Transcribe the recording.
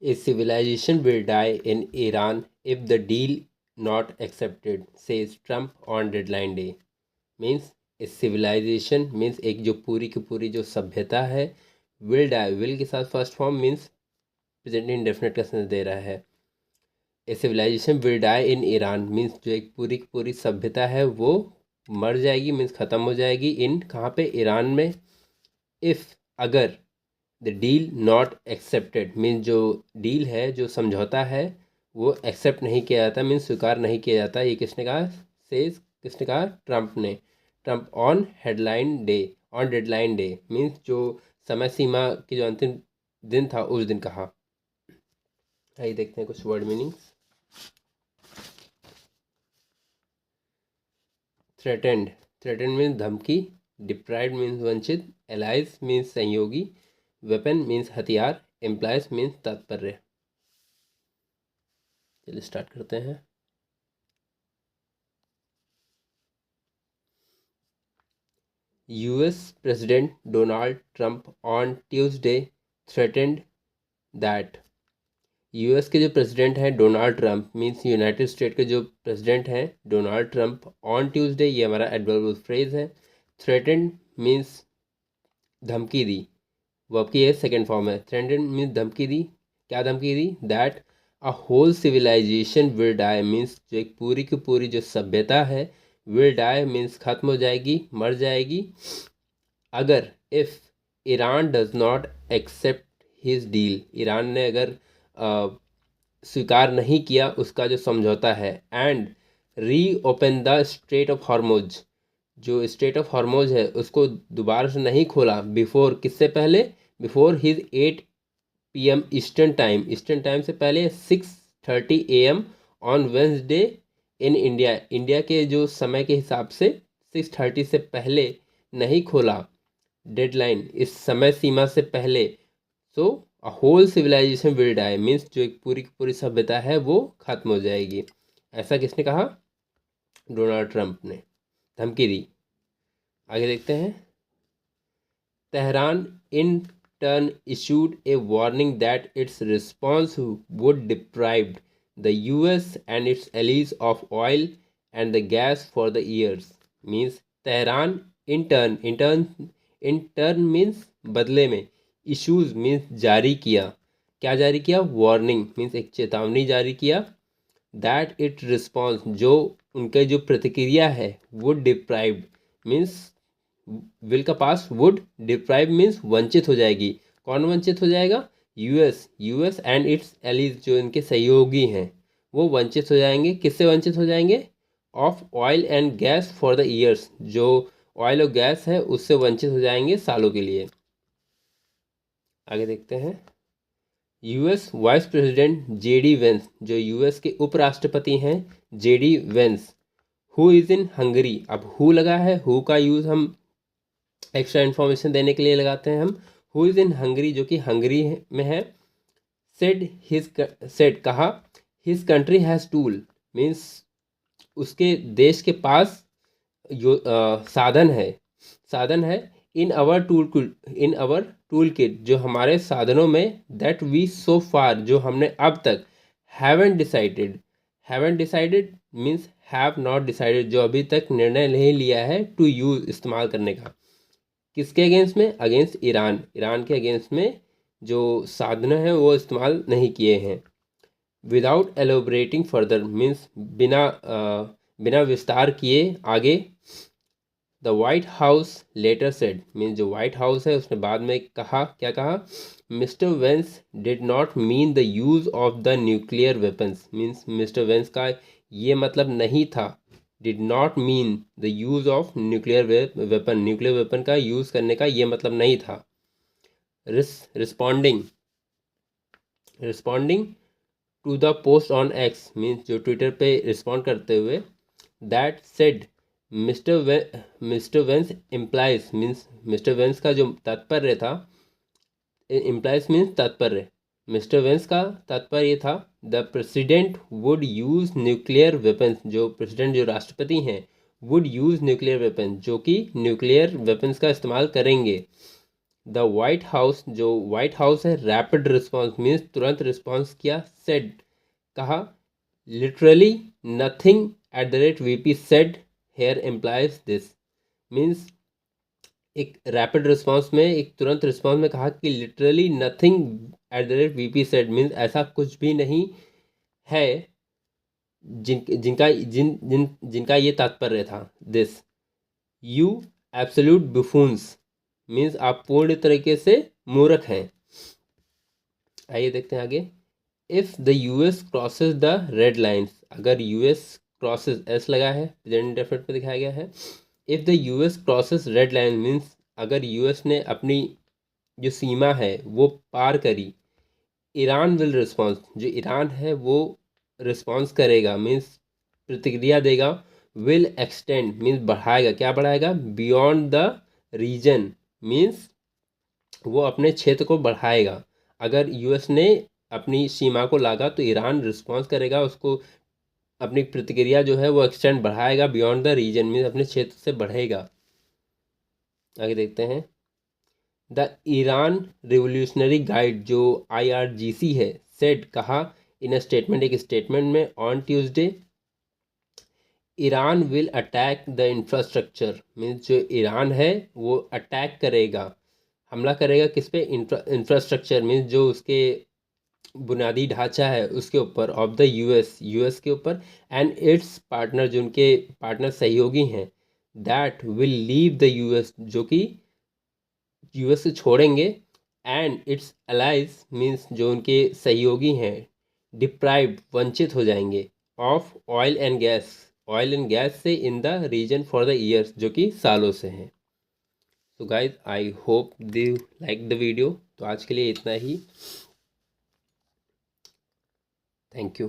A civilization will die in Iran if the deal not accepted, says Trump on deadline day. Means A civilization means एक जो पूरी की पूरी जो सभ्यता है, विल डाई, विल के साथ first form means present indefinite का सेंस दे रहा है। A civilisation will die in Iran means जो एक पूरी की पूरी सभ्यता है वो मर जाएगी, मीन्स ख़त्म हो जाएगी इन कहाँ पे, ईरान में। इफ़, अगर the deal not accepted means जो डील है, जो समझौता है, वो एक्सेप्ट नहीं किया जाता, मीन्स स्वीकार नहीं किया जाता। ये किसने कहा? सेज, किसने कहा? ट्रंप ने। Trump on headline day, on deadline day means जो समय सीमा की जो अंतिम दिन था उस दिन कहा। आइए देखते हैं कुछ word meanings. Threatened, threatened means धमकी, डिप्राइव्ड मीन्स वंचित, एलाइज मीन्स सहयोगी, वेपन मीन्स हथियार, एम्प्लॉयज मीन्स तात्पर्य। चलिए स्टार्ट करते हैं। US President Donald Trump on Tuesday threatened that US के जो प्रेसिडेंट हैं Donald Trump means United state के जो प्रेसिडेंट हैं डोनाल्ड ट्रंप ऑन ट्यूसडे, ये हमारा एडवर्ब फ्रेज है। थ्रेटेंड मीन्स धमकी दी, वर्ब की ये सेकेंड फॉर्म है। थ्रेटेंड मीन्स धमकी दी, क्या धमकी दी? That a whole civilisation will die means जो एक पूरी की पूरी जो सभ्यता है, विल डाई मीन्स खत्म हो जाएगी, मर जाएगी, अगर if Iran does not accept his deal, Iran ने अगर स्वीकार नहीं किया उसका जो समझौता है, and re open the straight of Hormuz, जो स्ट्रेट ऑफ हॉर्मोज है उसको दोबारा से नहीं खोला, बिफोर, किससे पहले? Before his 8 PM eastern time, eastern time से पहले 6:30 AM on Wednesday in India, India के जो समय के हिसाब से 6:30 से पहले नहीं खोला, डेडलाइन, इस समय सीमा से पहले। So a whole civilisation will die means जो एक पूरी की पूरी सभ्यता है वो खत्म हो जाएगी। ऐसा किसने कहा? डोनाल्ड ट्रंप ने धमकी दी। आगे देखते हैं। Tehran in turn issued a warning that its response would deprive the US and its allies of oil and the gas for the years. Means Tehran in turn means बदले में, issues means जारी किया, क्या जारी किया? Warning means एक चेतावनी जारी किया, दैट इट रिस्पॉन्स जो उनके जो प्रतिक्रिया है, वुड डिप्राइव्ड मीन्स विल का पास, वुड डिप्राइव मीन्स वंचित हो जाएगी। कौन वंचित हो जाएगा? यूएस एंड इट्स एलीज, जो इनके सहयोगी हैं वो वंचित हो जाएंगे। किससे वंचित हो जाएंगे? Of oil and gas for the years, जो ऑयल और गैस है उससे वंचित हो जाएंगे सालों के लिए। आगे देखते हैं। US vice president JD Vance, जो यूएस के उपराष्ट्रपति हैं JD Vance, who is in Hungary, अब हु लगा है, हु का यूज़ हम एक्स्ट्रा इन्फॉर्मेशन देने के लिए लगाते हैं हम। हु इज़ इन हंगरी, जो कि हंगरी में है। सेड कहा, his country has tool means उसके देश के पास जो साधन है इन आवर टूल किट, जो हमारे साधनों में, दैट वी सो फार, जो हमने अब तक, haven't decided means have not decided, जो अभी तक निर्णय नहीं लिया है, टू यूज़, इस्तेमाल करने का। किसके अगेंस्ट में? अगेंस्ट ईरान, ईरान के अगेंस्ट में जो साधन है वो इस्तेमाल नहीं किए हैं। विदाउट एलोबरेटिंग फर्दर मीन्स बिना विस्तार किए आगे। The white House later said means जो वाइट हाउस है उसने बाद में कहा, क्या कहा? Mister Vance did not mean the use of the nuclear weapons means mister Vance का ये मतलब नहीं था, did not mean the use of nuclear weapon, nuclear weapon का यूज़ करने का ये मतलब नहीं था। Responding to the post on X means जो ट्विटर पे रिस्पॉन्ड करते हुए, that said mister Vance implies means mister Vance का जो तात्पर्य था, इम्प्लाइज मीन्स तात्पर्य, मिस्टर वेंस का तात्पर्य ये था, the president would use nuclear weapons, जो प्रेसिडेंट, जो राष्ट्रपति हैं, वुड यूज़ न्यूक्लियर वेपन, जो कि न्यूक्लियर वेपन्स का इस्तेमाल करेंगे। द वाइट हाउस, जो वाइट हाउस है, रैपिड रिस्पॉन्स मीन्स तुरंत रिस्पॉन्स किया, सेड कहा, literally nothing at the rate VP said hair employees this means एक रैपिड रिस्पॉन्स में, एक तुरंत रिस्पॉन्स में कहा कि literally nothing at the rate VP said means ऐसा कुछ भी नहीं है जिनका ये तात्पर्य था। This you absolute buffoons means आप पूर्ण तरीके से मूर्ख हैं। आइए देखते हैं आगे। If the US crosses the red lines, अगर यूएस क्रॉसेस, एस लगा है, प्रेजेंट इंडेफिनिट में दिखाया गया है। If the US crosses red line means अगर यूएस ने अपनी जो सीमा है वो पार करी, ईरान विल रिस्पॉन्स, जो ईरान है वो रिस्पॉन्स करेगा मीन्स प्रतिक्रिया देगा, विल एक्सटेंड मीन्स बढ़ाएगा, क्या बढ़ाएगा, बियॉन्ड द रीजन मीन्स वो अपने क्षेत्र को बढ़ाएगा। अगर यूएस ने अपनी सीमा को लागा तो ईरान रिस्पॉन्स करेगा, उसको अपनी प्रतिक्रिया जो है वो एक्सटेंड बढ़ाएगा, बियॉन्ड द रीजन मीन्स अपने क्षेत्र से बढ़ेगा। आगे देखते हैं। द ईरान रिवोल्यूशनरी गाइड, जो IRGC है, सेड कहा, इन अ स्टेटमेंट, एक स्टेटमेंट में, on Tuesday Iran will attack the infrastructure means जो ईरान है वो अटैक करेगा, हमला करेगा किस पे, इंफ्रास्ट्रक्चर मीन्स जो उसके बुनियादी ढांचा है उसके ऊपर, ऑफ द यूएस के ऊपर, एंड इट्स पार्टनर, जो उनके पार्टनर सहयोगी हैं, that will leave the US, जो कि यूएस से छोड़ेंगे, एंड इट्स अलाइज मीन्स जो उनके सहयोगी हैं, डिप्राइव्ड वंचित हो जाएंगे, ऑफ ऑयल एंड गैस से in the region for the years, जो कि सालों से हैं। तो guys I hope you like the video. तो आज के लिए इतना ही, थैंक यू।